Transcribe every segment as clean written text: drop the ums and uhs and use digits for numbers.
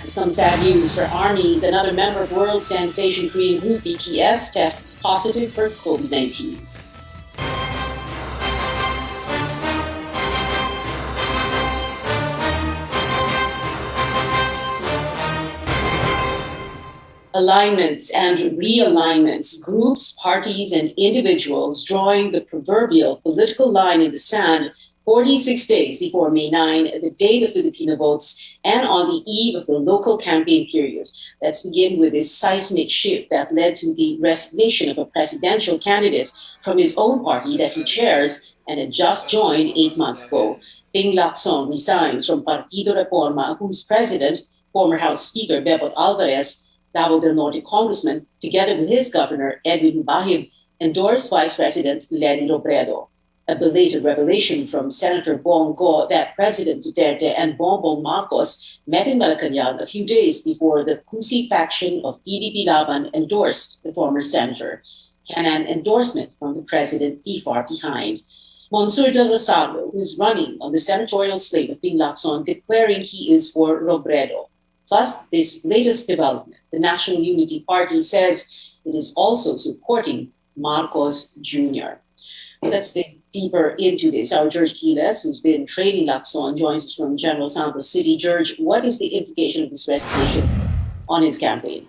Some sad news for armies. Another member of world sensation Korean group BTS tests positive for COVID-19. Alignments and realignments, groups, parties, and individuals drawing the proverbial political line in the sand 46 days before May 9, the day the Filipino votes, and on the eve of the local campaign period. Let's begin with this seismic shift that led to the resignation of a presidential candidate from his own party that he chairs and had just joined 8 months ago. Ping Lacson resigns from Partido Reforma, whose president, former House Speaker Bebot Alvarez, Davao del Norte congressman, together with his governor, Edwin Bahib, endorsed Vice President Leni Robredo. A belated revelation from Senator Bongo that President Duterte and Bongbong Marcos met in Malacanang a few days before the Kusi faction of PDP Laban endorsed the former senator. Can an endorsement from the president be far behind? Monsieur del Rosario, who is running on the senatorial slate of Ping Lacson, declaring he is for Robredo. Plus, this latest development, the National Unity Party says it is also supporting Marcos Jr. Let's dig deeper into this. Our George Quiles, who's been training Lacson, joins us from General Santos City. George, what is the implication of this resignation on his campaign?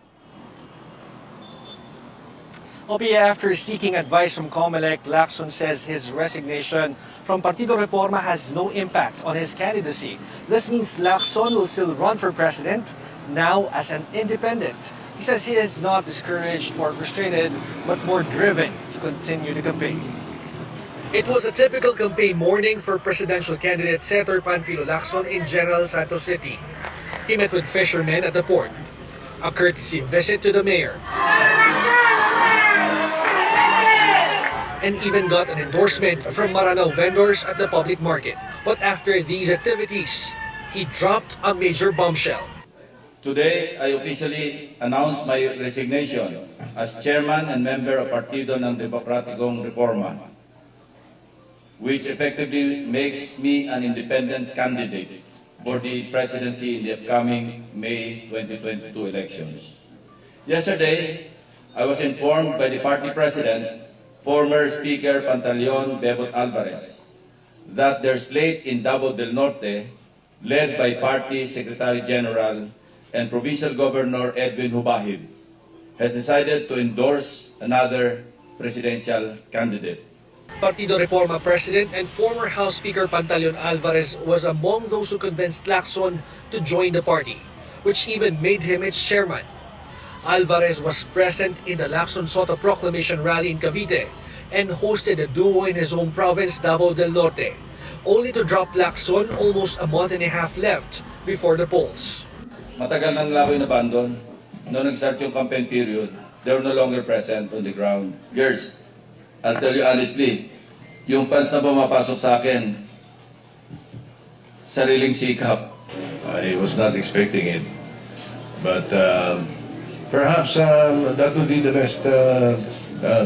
Opie, after seeking advice from COMELEC, Lacson says his resignation from Partido Reforma has no impact on his candidacy. This means Lacson will still run for president, now as an independent. He says he is not discouraged or frustrated, but more driven to continue the campaign. It was a typical campaign morning for presidential candidate Senator Panfilo Lacson in General Santos City. He met with fishermen at the port, a courtesy visit to the mayor, and even got an endorsement from Maranao vendors at the public market. But after these activities, he dropped a major bombshell. Today, I officially announce my resignation as chairman and member of Partido ng Demokratikong Reforma, which effectively makes me an independent candidate for the presidency in the upcoming May 2022 elections. Yesterday, I was informed by the party president, former Speaker Pantaleon Bebot Alvarez, that their slate in Davao del Norte, led by Party Secretary General and Provincial Governor Edwin Hubahib, has decided to endorse another presidential candidate. Partido Reforma President and former House Speaker Pantaleon Alvarez was among those who convinced Lacson to join the party, which even made him its chairman. Alvarez was present in the Lacson Soto Proclamation rally in Cavite and hosted a duo in his home province, Davao del Norte, only to drop Lacson almost a month and a half left before the polls. Matagal nang lakoy na bandon. Noong nag-start yung campaign period, they were no longer present on the ground. Girls, I'll tell you honestly, yung fans na pumapasok sa akin, sariling sikap. I was not expecting it, but perhaps that would be the best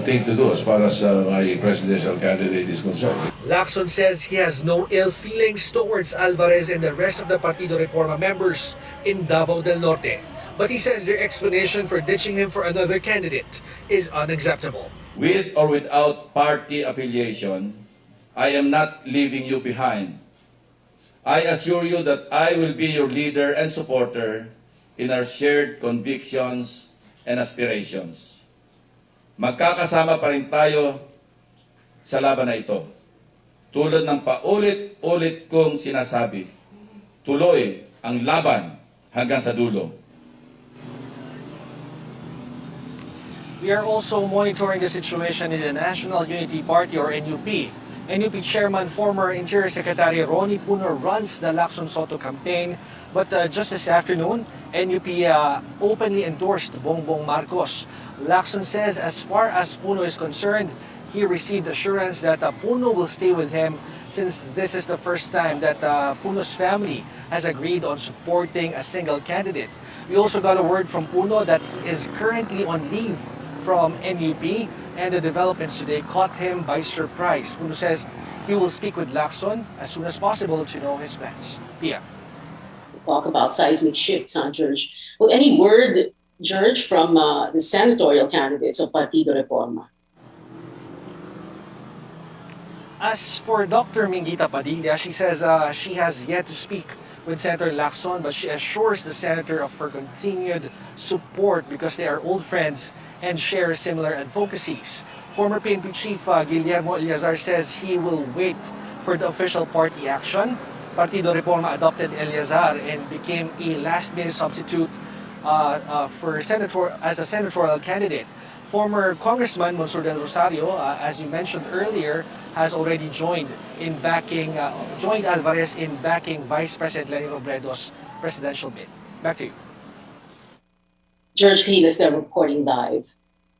thing to do as far as my presidential candidate is concerned. Lacson says he has no ill feelings towards Alvarez and the rest of the Partido Reforma members in Davao del Norte, but he says their explanation for ditching him for another candidate is unacceptable. With or without party affiliation, I am not leaving you behind. I assure you that I will be your leader and supporter in our shared convictions and aspirations. Magkakasama pa rin tayo sa laban na ito. Tulad ng paulit-ulit kong sinasabi, tuloy ang laban hanggang sa dulo. We are also monitoring the situation in the National Unity Party or NUP. NUP Chairman, former Interior Secretary Ronnie Puno runs the Lacson Soto campaign, but just this afternoon, NUP openly endorsed Bongbong Marcos. Lacson says as far as Puno is concerned, he received assurance that Puno will stay with him since this is the first time that Puno's family has agreed on supporting a single candidate. We also got a word from Puno that is currently on leave from NUP, and the developments today caught him by surprise. Puno says he will speak with Lacson as soon as possible to know his plans. Pia. Talk about seismic shifts, huh, George? Well, any word, George, from the senatorial candidates of Partido Reforma? As for Dr. Mingita Padilla, she says she has yet to speak with Senator Lacson, but she assures the senator of her continued support because they are old friends and share similar advocacies. Former PNP Chief Guillermo Eleazar says he will wait for the official party action. Partido Reforma adopted Eleazar and became a last-minute substitute as a senatorial candidate. Former Congressman Monsur del Rosario, as you mentioned earlier, has already joined Alvarez in backing Vice President Leni Robredo's presidential bid. Back to you. George Pilas, they're reporting live.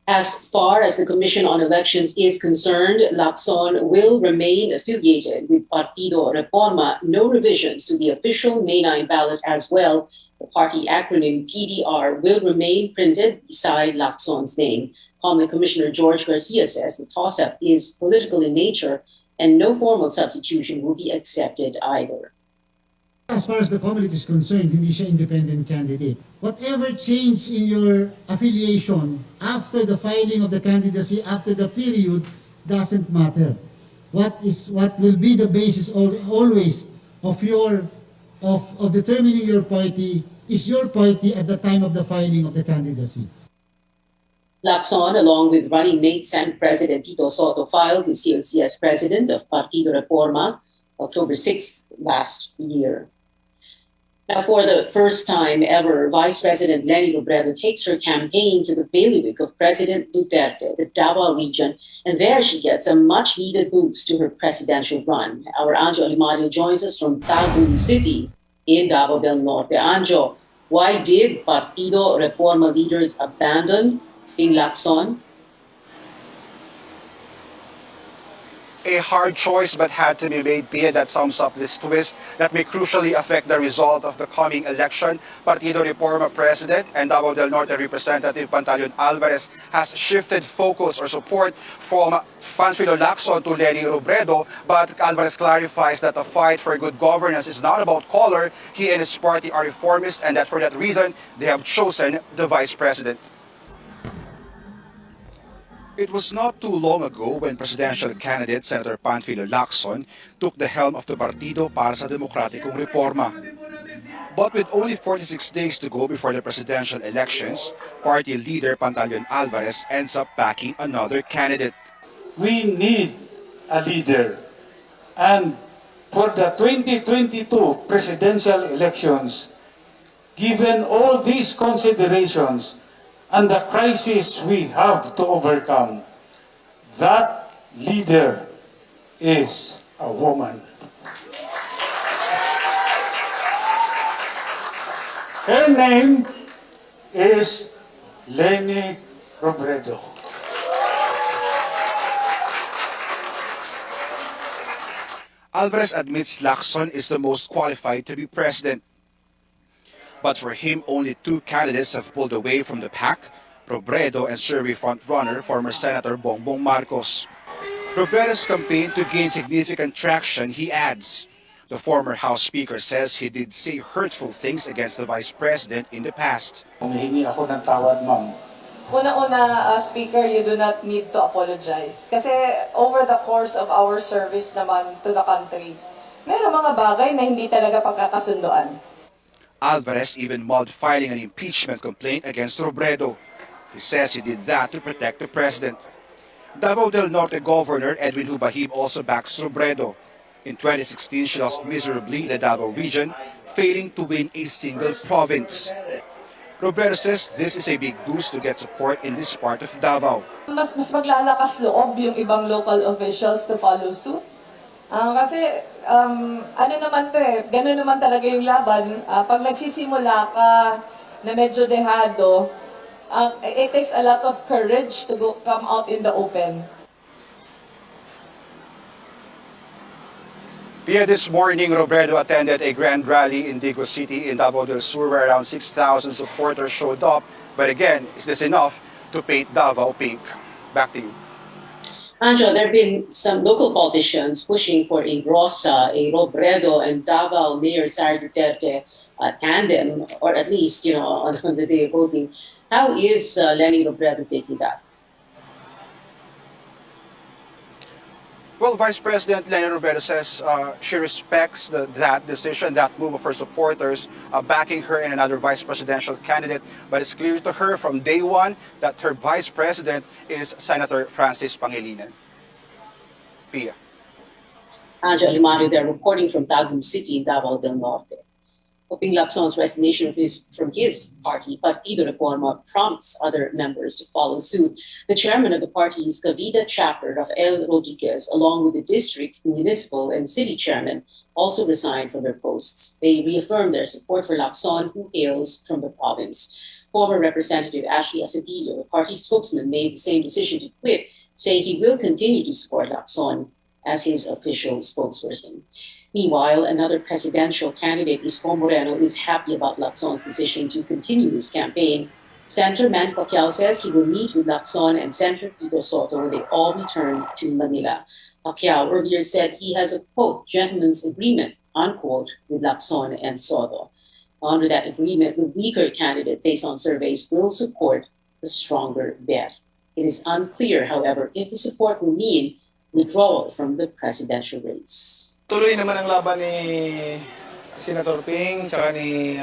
As far as the Commission on Elections is concerned, Lacson will remain affiliated with Partido Reforma. No revisions to the official May 9 ballot as well. The party acronym PDR will remain printed beside Lacson's name. Common Commissioner George Garcia says the toss-up is political in nature and no formal substitution will be accepted either. As far as the Comelec is concerned, hindi siya independent candidate. Whatever change in your affiliation after the filing of the candidacy, after the period, doesn't matter. What will be the basis always of determining your party is your party at the time of the filing of the candidacy. Lacson, along with running mate Senate President Tito Soto, filed his COC as president of Partido Reforma October 6th last year. Now, for the first time ever, Vice President Leni Robredo takes her campaign to the bailiwick of President Duterte, the Davao region, and there she gets a much-needed boost to her presidential run. Our Anjo Alimario joins us from Tagum City in Davao del Norte. Anjo, why did Partido Reforma leaders abandon Ping Lacson? A hard choice but had to be made, Pia. That sums up this twist that may crucially affect the result of the coming election. Partido Reforma President and Davao del Norte Representative Pantaleon Alvarez has shifted focus or support from Panfilo Lacson to Leni Robredo, but Alvarez clarifies that the fight for good governance is not about color. He and his party are reformist, and that for that reason they have chosen the Vice President. It was not too long ago when presidential candidate Senator Panfilo Lacson took the helm of the Partido para sa Demokratikong Reforma. But with only 46 days to go before the presidential elections, party leader Pantaleon Alvarez ends up backing another candidate. We need a leader, and for the 2022 presidential elections, given all these considerations, and the crisis we have to overcome, that leader is a woman. Her name is Leni Robredo. Alvarez admits Lacson is the most qualified to be president. But for him, only two candidates have pulled away from the pack, Robredo and survey frontrunner former Senator Bongbong Marcos. Robredo's campaign to gain significant traction, he adds. The former House Speaker says he did say hurtful things against the Vice President in the past. Humihingi ako ng tawad, ma'am. Una-una, Speaker, you do not need to apologize. Kasi over the course of our service naman to the country, mayroong mga bagay na hindi talaga pagkakasundoan. Alvarez even mulled filing an impeachment complaint against Robredo. He says he did that to protect the president. Davao del Norte Governor Edwin Hubahib also backs Robredo. In 2016, she lost miserably in the Davao region, failing to win a single province. Robredo says this is a big boost to get support in this part of Davao. Mas maglalakas loob yung ibang local officials to follow suit. Kasi ano naman to gano'n naman talaga yung laban. Pag nagsisimula ka na medyo dehado, it takes a lot of courage to come out in the open. Via this morning, Robredo attended a grand rally in Digo City in Davao del Sur where around 6,000 supporters showed up. But again, is this enough to paint Davao pink? Back to you. Anjo, there have been some local politicians pushing for a Rosa, a Robredo, and Davao Mayor Sara Duterte tandem, or at least, on the day of voting. How is Lenny Robredo taking that? Well, Vice President Leni Robredo says she respects that decision, that move of her supporters backing her and another vice presidential candidate. But it's clear to her from day one that her vice president is Senator Francis Pangilinan. Pia. Angela Limario there, reporting from Tagum City in Davao del Norte. Hoping Lacson's resignation from his party, Partido Reforma, prompts other members to follow suit. The chairman of the party's Cavite chapter, Rafael Rodriguez, along with the district, municipal, and city chairman, also resigned from their posts. They reaffirmed their support for Lacson, who hails from the province. Former Representative Ashley Asadillo, the party spokesman, made the same decision to quit, saying he will continue to support Lacson as his official spokesperson. Meanwhile, another presidential candidate, Isko Moreno, is happy about Lacson's decision to continue his campaign. Senator Manny Pacquiao says he will meet with Lacson and Senator Tito Soto when they all return to Manila. Pacquiao earlier said he has a, quote, gentleman's agreement, unquote, with Lacson and Soto. Under that agreement, the weaker candidate, based on surveys, will support the stronger bet. It is unclear, however, if the support will mean withdrawal from the presidential race. Tuloy naman ang laban ni Senator Ping tsaka ni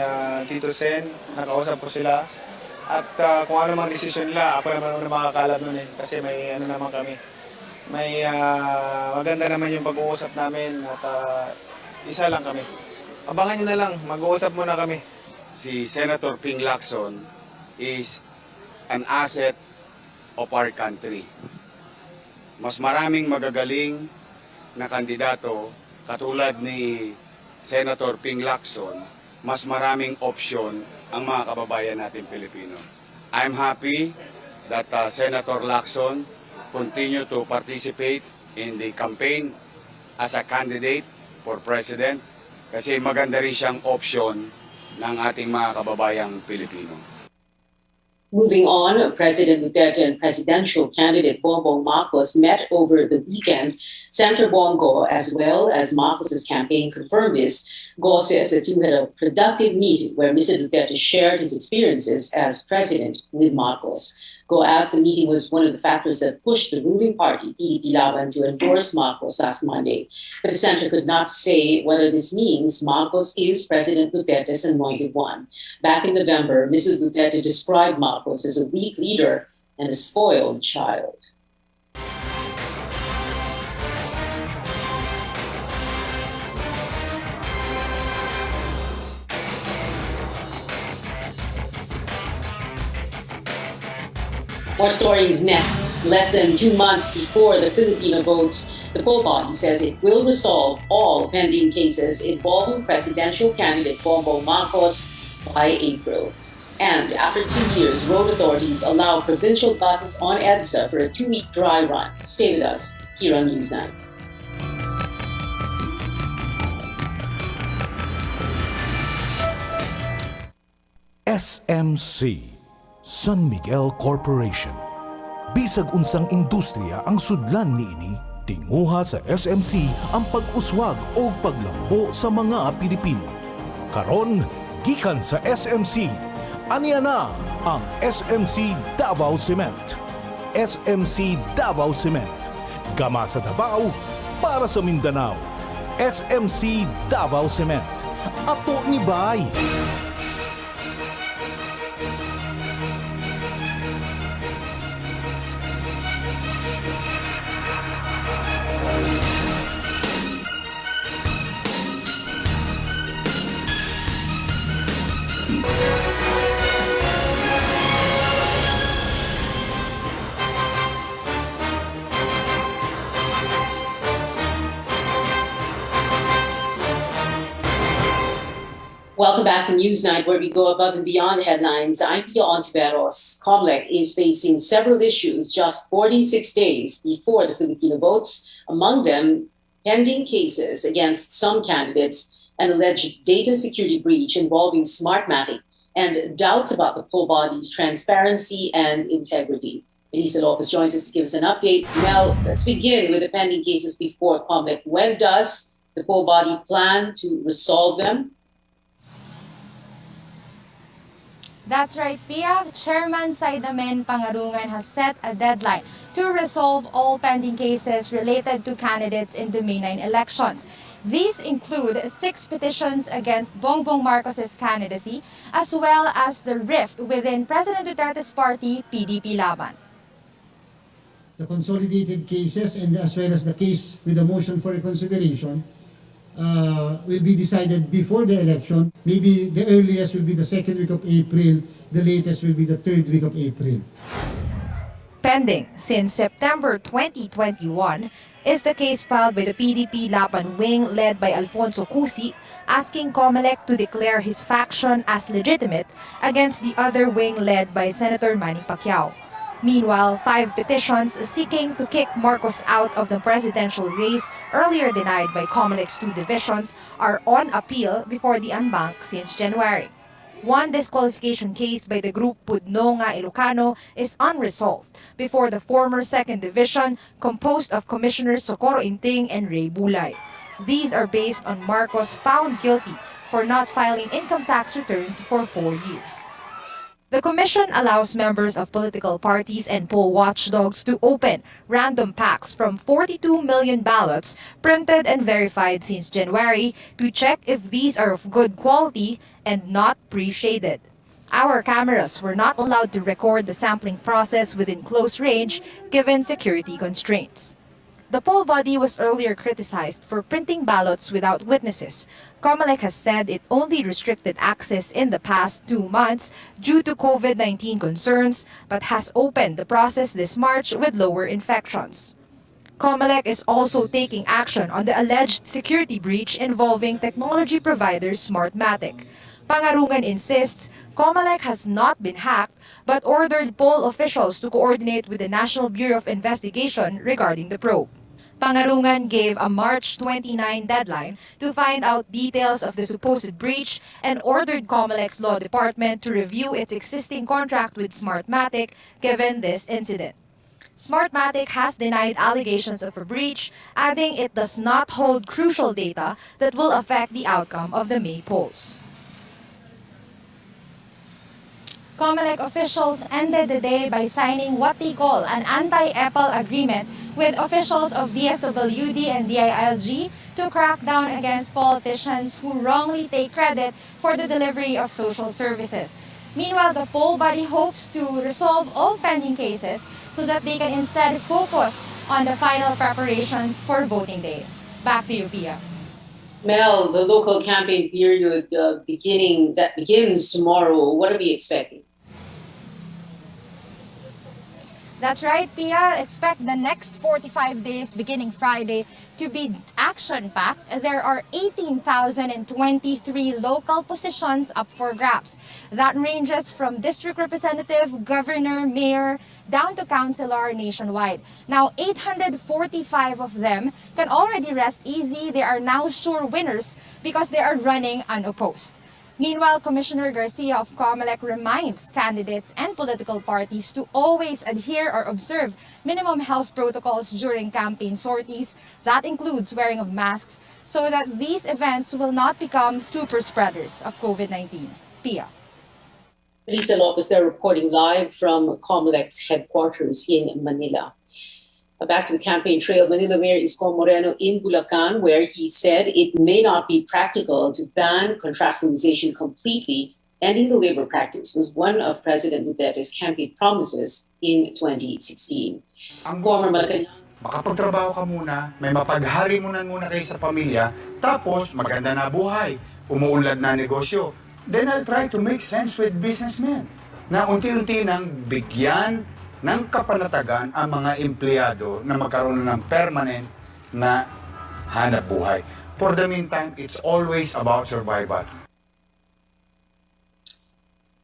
Tito Sen. Nakausap ko sila. At kung ano mang desisyon nila, ako naman ang makakalab nun kasi may ano naman kami. May maganda naman yung pag-uusap namin at isa lang kami. Abangan nyo na lang, mag-uusap muna kami. Si Senator Ping Lacson is an asset of our country. Mas maraming magagaling na kandidato katulad ni Senator Ping Lacson, mas maraming opsyon ang mga kababayan natin Pilipino. I'm happy that Senator Lacson continue to participate in the campaign as a candidate for president kasi maganda rin siyang opsyon ng ating mga kababayang Pilipino. Moving on, President Duterte and presidential candidate Bongbong Marcos met over the weekend. Senator Bongo, as well as Marcos's campaign, confirmed this. Go says the two had a productive meeting where Mr. Duterte shared his experiences as president with Marcos. Go adds the meeting was one of the factors that pushed the ruling party, PDP Laban, to endorse Marcos last Monday. But the senator could not say whether this means Marcos is President Duterte's anointed one. Back in November, Mr. Duterte described Marcos as a weak leader and a spoiled child. More stories next. Less than 2 months before the Filipino votes, the poll body says it will resolve all pending cases involving presidential candidate Bongbong Marcos by April. And after 2 years, road authorities allow provincial buses on EDSA for a 2-week dry run. Stay with us here on Newsnight. SMC San Miguel Corporation. Bisag unsang industriya ang sudlan niini, tinguha sa SMC ang pag-uswag o paglambo sa mga Pilipino. Karon, gikan sa SMC, aniya na ang SMC Davao Cement. SMC Davao Cement. Gama sa Davao, para sa Mindanao. SMC Davao Cement. Ato ni Bay. Welcome back to Newsnight, where we go above and beyond the headlines. I'm Pia Ontiveros. COMELEC is facing several issues just 46 days before the Filipino votes, among them pending cases against some candidates, an alleged data security breach involving Smartmatic, and doubts about the poll body's transparency and integrity. Elisa Lopez joins us to give us an update. Mel, let's begin with the pending cases before COMELEC. When does the poll body plan to resolve them? That's right, Pia. Chairman Saidamen Pangarungan has set a deadline to resolve all pending cases related to candidates in the May 9 elections. These include 6 petitions against Bongbong Marcos's candidacy, as well as the rift within President Duterte's party, PDP Laban. The consolidated cases and as well as the case with the motion for reconsideration will be decided before the election. Maybe the earliest will be the second week of April, the latest will be the third week of April. Pending since September 2021 is the case filed by the PDP Laban wing led by Alfonso Cusi, asking COMELEC to declare his faction as legitimate against the other wing led by Senator Manny Pacquiao. Meanwhile, 5 petitions seeking to kick Marcos out of the presidential race, earlier denied by COMELEC's 2 divisions, are on appeal before the Anbanc since January. One disqualification case by the group Pudno nga Ilocano is unresolved before the former 2nd Division, composed of Commissioners Socorro Inting and Ray Bulay. These are based on Marcos found guilty for not filing income tax returns for 4 years. The commission allows members of political parties and poll watchdogs to open random packs from 42 million ballots printed and verified since January to check if these are of good quality and not pre-shaded. Our cameras were not allowed to record the sampling process within close range given security constraints. The poll body was earlier criticized for printing ballots without witnesses. COMELEC has said it only restricted access in the past 2 months due to COVID-19 concerns, but has opened the process this March with lower infections. COMELEC is also taking action on the alleged security breach involving technology provider Smartmatic. Pangarungan insists COMELEC has not been hacked but ordered poll officials to coordinate with the National Bureau of Investigation regarding the probe. Pangarungan gave a March 29 deadline to find out details of the supposed breach and ordered COMELEC's law department to review its existing contract with Smartmatic given this incident. Smartmatic has denied allegations of a breach, adding it does not hold crucial data that will affect the outcome of the May polls. COMELEC officials ended the day by signing what they call an anti-EPAL agreement with officials of DSWD and DILG to crack down against politicians who wrongly take credit for the delivery of social services. Meanwhile, the poll body hopes to resolve all pending cases so that they can instead focus on the final preparations for voting day. Back to you, Pia. Mel, the local campaign period begins tomorrow. What are we expecting? That's right, Pia. Expect the next 45 days beginning Friday to be action-packed. There are 18,023 local positions up for grabs. That ranges from district representative, governor, mayor, down to councilor nationwide. Now, 845 of them can already rest easy. They are now sure winners because they are running unopposed. Meanwhile, Commissioner Garcia of COMELEC reminds candidates and political parties to always adhere or observe minimum health protocols during campaign sorties. That includes wearing of masks so that these events will not become super spreaders of COVID-19. Pia. Lisa Lopez there reporting live from COMELEC's headquarters in Manila. Back to the campaign trail, Manila Mayor Isko Moreno in Bulacan, where he said it may not be practical to ban contractualization completely. Ending the labor practice was one of President Duterte's campaign promises in 2016. Former Malacanang makapagtrabaho ka muna, may mapaghari muna kayo sa pamilya, tapos maganda na buhay, umuunlad na negosyo. Then I'll try to make sense with businessmen na unti-unti nang bigyan ng kapanatagan ang mga empleyado na magkaroon ng permanent na hanap buhay. For the meantime, it's always about survival.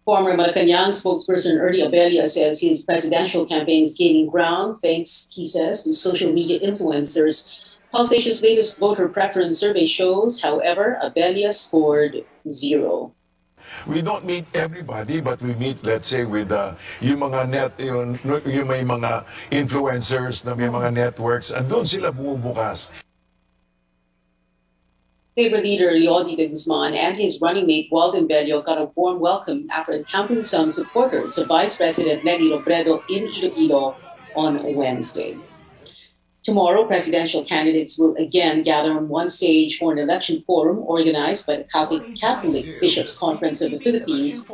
Former Malacanang spokesperson Ernie Abella says his presidential campaign is gaining ground thanks, he says, to social media influencers. Pulsation's latest voter preference survey shows, however, Abella scored 0. We don't meet everybody, but we meet, let's say, with yung mga yung may mga influencers na may mga networks, and doon sila bumubukas. Labor leader Leody de Guzman and his running mate Walden Bello got a warm welcome after encountering some supporters of Vice President Leni Robredo in Iloilo on Wednesday. Tomorrow, presidential candidates will again gather on one stage for an election forum organized by the Catholic Bishops' Conference of the Philippines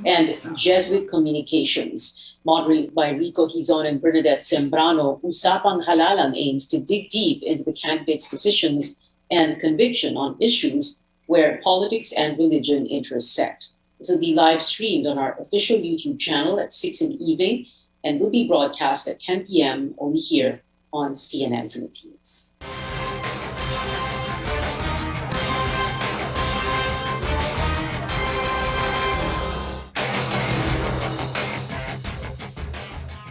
and Jesuit Communications. Moderated by Rico Hizon and Bernadette Sembrano, Usapang Halalan aims to dig deep into the candidates' positions and conviction on issues where politics and religion intersect. This will be live streamed on our official YouTube channel at 6 in the evening and will be broadcast at 10 p.m. only here on CNN Philippines.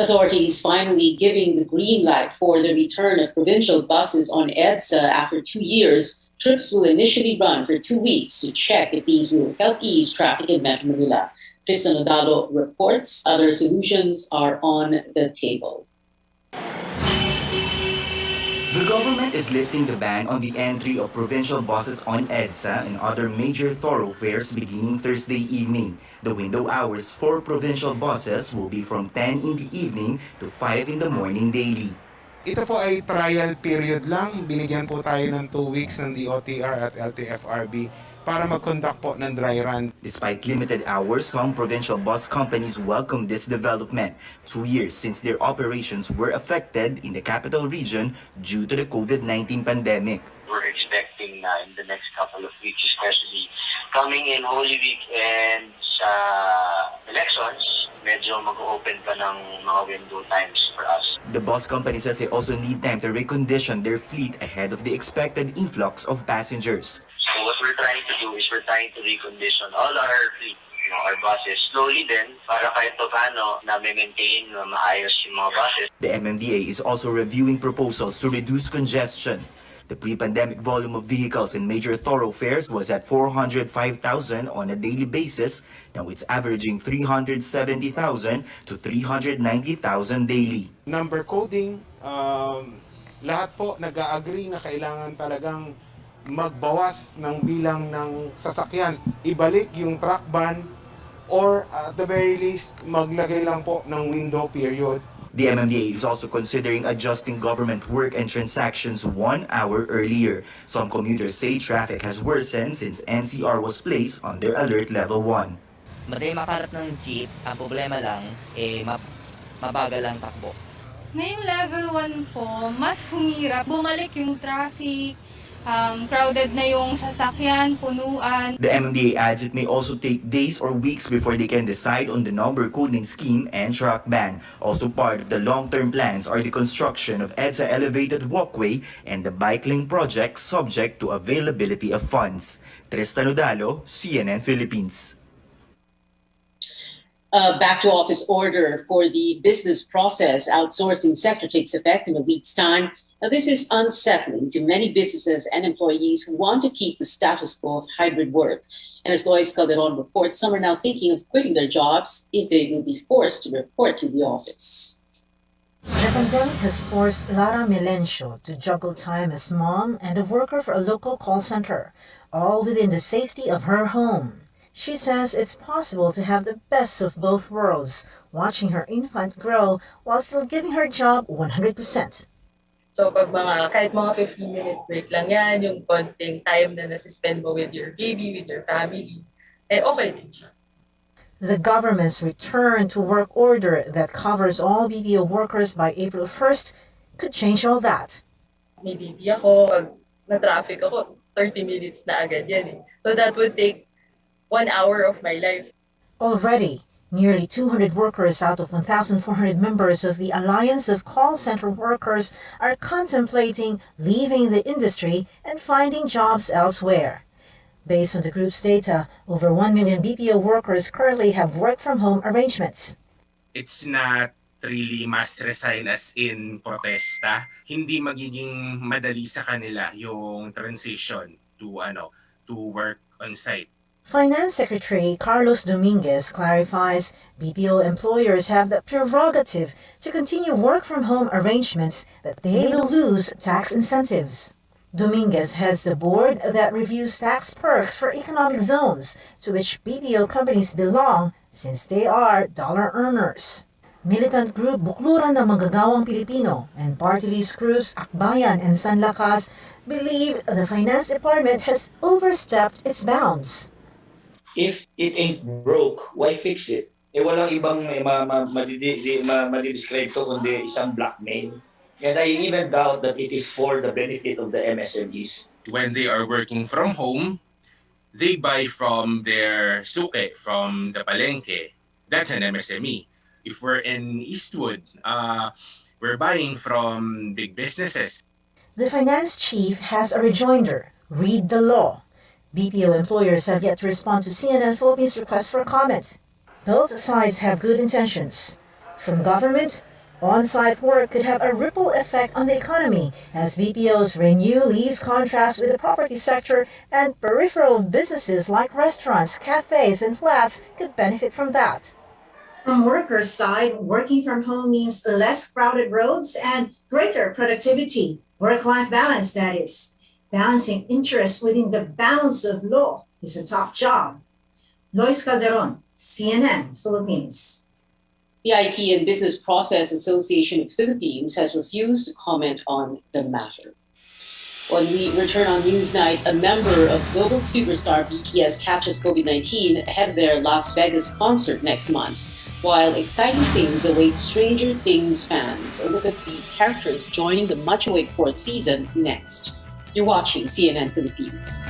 Authorities finally giving the green light for the return of provincial buses on EDSA after 2 years. Trips will initially run for 2 weeks to check if these will help ease traffic in Metro Manila. Tristan Odalo reports other solutions are on the table. The government is lifting the ban on the entry of provincial buses on EDSA and other major thoroughfares beginning Thursday evening. The window hours for provincial buses will be from 10 in the evening to 5 in the morning daily. Ito po ay trial period lang. Binigyan po tayo ng 2 weeks ng DOTR at LTFRB para mag-conduct po ng dry run. Despite limited hours, some provincial bus companies welcome this development 2 years since their operations were affected in the capital region due to the COVID-19 pandemic. We're expecting in the next couple of weeks, especially coming in Holy Week and elections, medyo mag-open pa ng mga window times for us. The bus company says they also need time to recondition their fleet ahead of the expected influx of passengers. So what we're trying to do is we're trying to recondition all our fleet, our buses, slowly din, para kahit paano na maintain na maayos yung mga buses. The MMDA is also reviewing proposals to reduce congestion. The pre-pandemic volume of vehicles in major thoroughfares was at 405,000 on a daily basis. Now it's averaging 370,000 to 390,000 daily. Number coding, lahat po nag-agree na kailangan talagang magbawas ng bilang ng sasakyan. Ibalik yung truck ban or at the very least, maglagay lang po ng window period. The MMDA is also considering adjusting government work and transactions 1 hour earlier. Some commuters say traffic has worsened since NCR was placed under Alert Level 1. Madali makaharap ng jeep, ang problema lang, mabagal ang takbo. Ngayong level 1 po, mas humirap. Bumalik yung traffic, crowded na yung sasakyan, punuan. The MMDA adds it may also take days or weeks before they can decide on the number coding scheme and truck ban. Also part of the long-term plans are the construction of EDSA elevated walkway and the bike lane project subject to availability of funds. Tristan Odalo, CNN Philippines. Back to office order for the business process outsourcing sector takes effect in a week's time. Now, this is unsettling to many businesses and employees who want to keep the status quo of hybrid work. And as Lois Calderon reports, some are now thinking of quitting their jobs if they will be forced to report to the office. The pandemic has forced Lara Milencio to juggle time as mom and a worker for a local call center, all within the safety of her home. She says it's possible to have the best of both worlds, watching her infant grow while still giving her job 100%. So pag kahit mga 15-minute break lang yan, yung konting time na nasispend mo with your baby, with your family, okay din siya. The government's return to work order that covers all BPO workers by April 1st could change all that. May baby ako, pag na-traffic ako, 30 minutes na agad yan eh. So that would take 1 hour of my life. Already, nearly 200 workers out of 1,400 members of the Alliance of Call Center Workers are contemplating leaving the industry and finding jobs elsewhere. Based on the group's data, over 1 million BPO workers currently have work-from-home arrangements. It's not really mass resign as in protesta. Hindi magiging madali sa kanila yung transition to work on site. Finance Secretary Carlos Dominguez clarifies BPO employers have the prerogative to continue work-from-home arrangements, but they will lose tax incentives. Dominguez heads the board that reviews tax perks for economic zones to which BPO companies belong since they are dollar earners. Militant group Bukluran ng Manggagawang Pilipino and party list groups Akbayan and Sanlakas believe the Finance Department has overstepped its bounds. If it ain't broke, why fix it? Walang ibang madidescribe to kundi isang blackmail. And I even doubt that it is for the benefit of the MSMEs. When they are working from home, they buy from their suke, from the palengke. That's an MSME. If we're in Eastwood, we're buying from big businesses. The finance chief has a rejoinder. Read the law. BPO employers have yet to respond to CNN Philippines' request for comment. Both sides have good intentions. From government, on-site work could have a ripple effect on the economy as BPOs renew lease contracts with the property sector and peripheral businesses like restaurants, cafes, and flats could benefit from that. From workers' side, working from home means less crowded roads and greater productivity. Work-life balance, that is. Balancing interests within the bounds of law is a tough job. Lois Calderon, CNN Philippines. The IT and Business Process Association of Philippines has refused to comment on the matter. When we return on Newsnight, a member of global superstar BTS catches COVID-19 ahead of their Las Vegas concert next month, while exciting things await Stranger Things fans. A look at the characters joining the much-awaited fourth season next. You're watching CNN Philippines.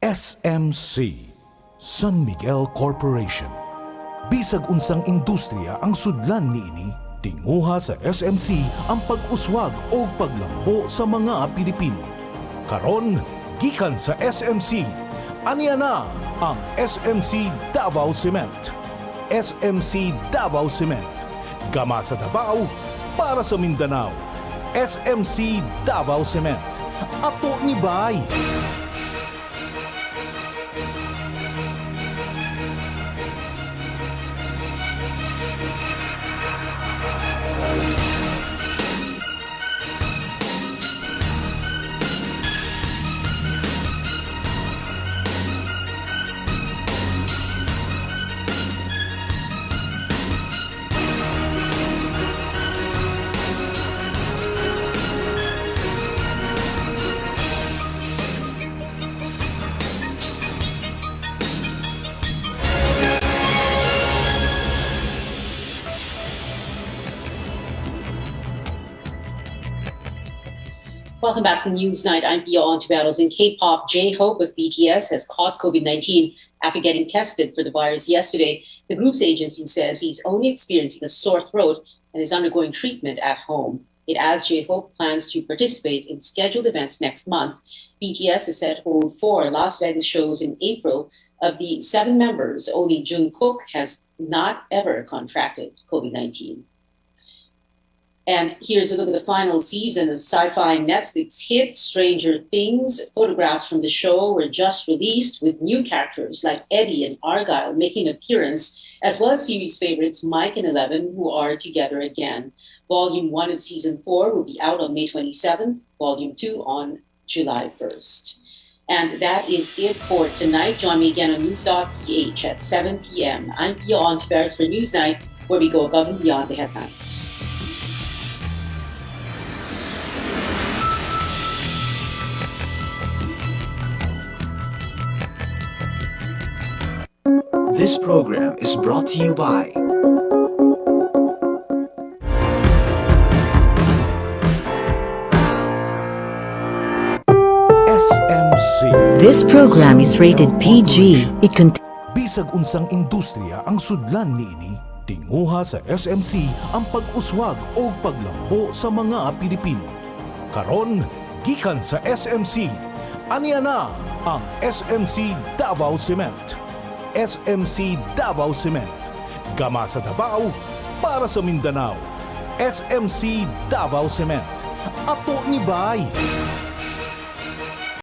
SMC, San Miguel Corporation. Bisag unsang industriya ang sudlan niini, tinguha sa SMC ang pag-uswag o paglambo sa mga Pilipino. Karon, gikan sa SMC, aniya na ang SMC Davao Cement. SMC Davao Cement. Gama sa Davao, para sa Mindanao. SMC Davao Cement. Ato ni Bay. Welcome back to Newsnight. I'm Pia Ontiveros. In K-pop, J-Hope of BTS has caught COVID-19 after getting tested for the virus yesterday. The group's agency says he's only experiencing a sore throat and is undergoing treatment at home. It adds J-Hope plans to participate in scheduled events next month. BTS is set to hold 4 Las Vegas shows in April. Of the 7 members, only Jungkook has not ever contracted COVID-19. And here's a look at the final season of sci-fi Netflix hit Stranger Things. Photographs from the show were just released with new characters like Eddie and Argyle making an appearance, as well as series favorites Mike and Eleven, who are together again. Volume 1 of Season 4 will be out on May 27th, Volume 2 on July 1st. And that is it for tonight. Join me again on News.ph at 7 p.m. I'm Pia Ontiveros for Newsnight, where we go above and beyond the headlines. This program is brought to you by SMC. This program is rated PG. It contains Bisag unsang industriya ang sudlan niini, tinguha sa SMC ang pag-uswag o paglambo sa mga Pilipino. Karon, gikan sa SMC, aniya na ang SMC Davao Cement. SMC Davao Cement. Gama sa Davao, para sa Mindanao. SMC Davao Cement. Ato ni Bay.